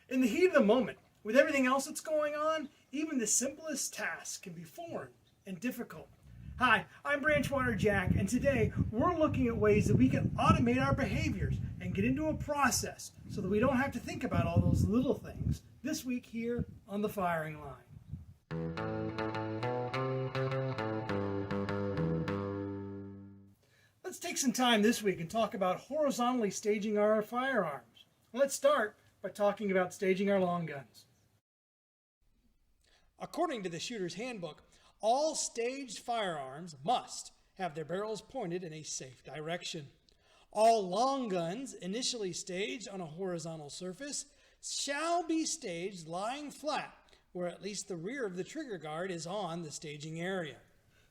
In the heat of the moment, with everything else that's going on, even the simplest tasks can be foreign and difficult. Hi, I'm Branchwater Jack, and today we're looking at ways that we can automate our behaviors and get into a process so that we don't have to think about all those little things this week here on the firing line. Let's take some time this week and talk about horizontally staging our firearms. Let's start by talking about staging our long guns. According to the Shooter's Handbook, all staged firearms must have their barrels pointed in a safe direction. All long guns initially staged on a horizontal surface shall be staged lying flat, where at least the rear of the trigger guard is on the staging area.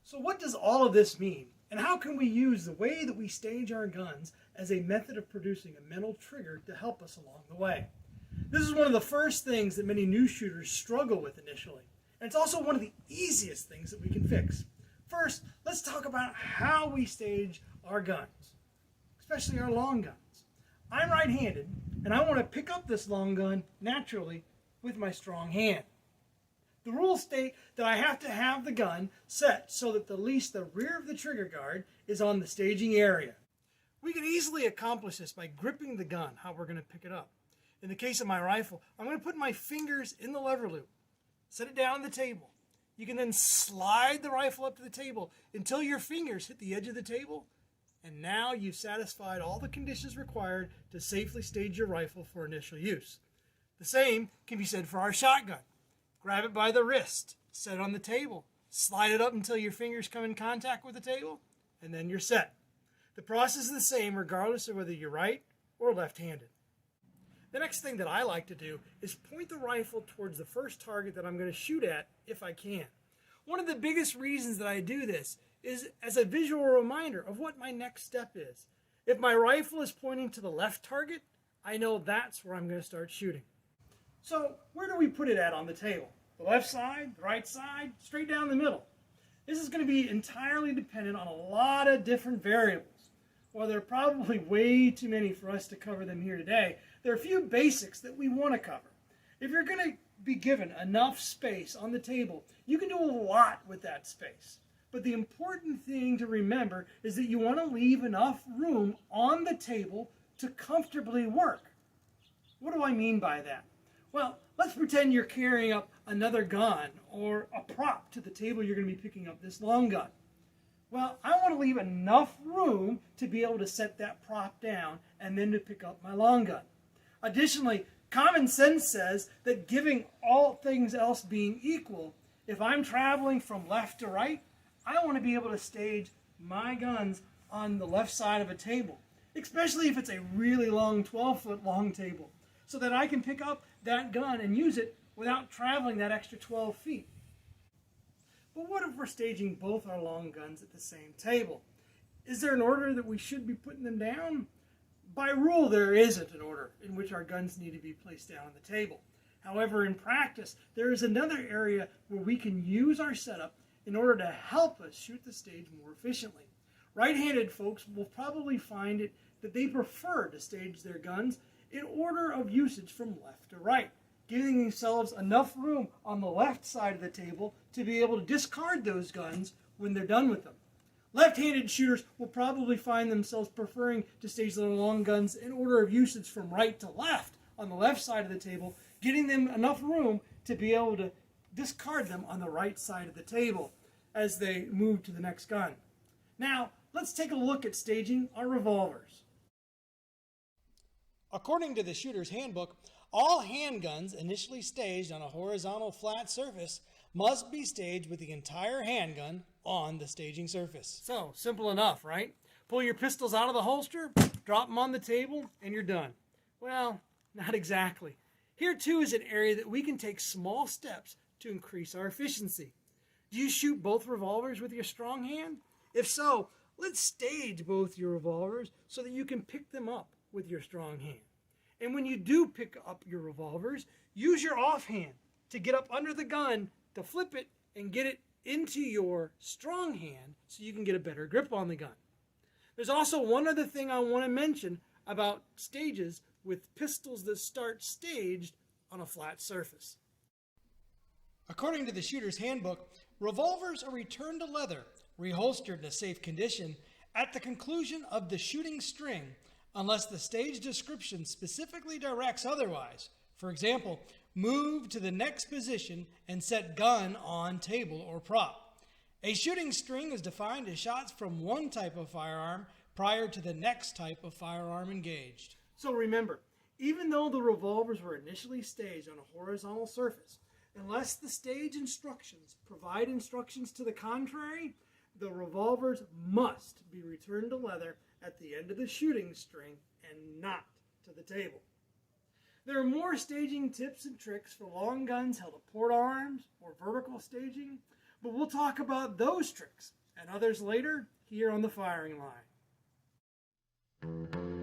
So what does all of this mean? And how can we use the way that we stage our guns as a method of producing a mental trigger to help us along the way? This is one of the first things that many new shooters struggle with initially. And it's also one of the easiest things that we can fix. First, let's talk about how we stage our guns, especially our long guns. I'm right-handed, and I want to pick up this long gun naturally with my strong hand. The rules state that I have to have the gun set so that at least the rear of the trigger guard is on the staging area. We can easily accomplish this by gripping the gun, how we're going to pick it up. In the case of my rifle, I'm going to put my fingers in the lever loop, set it down on the table. You can then slide the rifle up to the table until your fingers hit the edge of the table, and now you've satisfied all the conditions required to safely stage your rifle for initial use. The same can be said for our shotgun. Grab it by the wrist, set it on the table, slide it up until your fingers come in contact with the table, and then you're set. The process is the same regardless of whether you're right or left-handed. The next thing that I like to do is point the rifle towards the first target that I'm going to shoot at if I can. One of the biggest reasons that I do this is as a visual reminder of what my next step is. If my rifle is pointing to the left target, I know that's where I'm going to start shooting. So where do we put it at on the table? The left side, the right side, straight down the middle? This is going to be entirely dependent on a lot of different variables. While there are probably way too many for us to cover them here today, there are a few basics that we want to cover. If you're going to be given enough space on the table, you can do a lot with that space. But the important thing to remember is that you want to leave enough room on the table to comfortably work. What do I mean by that? Well, let's pretend you're carrying up another gun or a prop to the table you're going to be picking up this long gun. Well, I want to leave enough room to be able to set that prop down and then to pick up my long gun. Additionally, common sense says that giving all things else being equal, if I'm traveling from left to right, I want to be able to stage my guns on the left side of a table, especially if it's a really long 12-foot long table, so that I can pick up that gun and use it without traveling that extra 12 feet. But what if we're staging both our long guns at the same table? Is there an order that we should be putting them down? By rule, there isn't an order in which our guns need to be placed down on the table. However, in practice, there is another area where we can use our setup in order to help us shoot the stage more efficiently. Right-handed folks will probably find it that they prefer to stage their guns in order of usage from left to right, giving themselves enough room on the left side of the table to be able to discard those guns when they're done with them. Left-handed shooters will probably find themselves preferring to stage their long guns in order of usage from right to left on the left side of the table, getting them enough room to be able to discard them on the right side of the table as they move to the next gun. Now, let's take a look at staging our revolvers. According to the Shooter's Handbook, all handguns initially staged on a horizontal flat surface must be staged with the entire handgun on the staging surface. So, simple enough, right? Pull your pistols out of the holster, drop them on the table, and you're done. Well, not exactly. Here too is an area that we can take small steps to increase our efficiency. Do you shoot both revolvers with your strong hand? If so, let's stage both your revolvers so that you can pick them up with your strong hand. And when you do pick up your revolvers, use your offhand to get up under the gun, to flip it and get it into your strong hand so you can get a better grip on the gun. There's also one other thing I want to mention about stages with pistols that start staged on a flat surface. According to the shooter's handbook, revolvers are returned to leather, reholstered in a safe condition, at the conclusion of the shooting string, unless the stage description specifically directs otherwise. For example, move to the next position and set gun on table or prop. A shooting string is defined as shots from one type of firearm prior to the next type of firearm engaged. So remember, even though the revolvers were initially staged on a horizontal surface, unless the stage instructions provide instructions to the contrary, the revolvers must be returned to leather at the end of the shooting string and not to the table. There are more staging tips and tricks for long guns held at port arms or vertical staging, but we'll talk about those tricks and others later here on the firing line.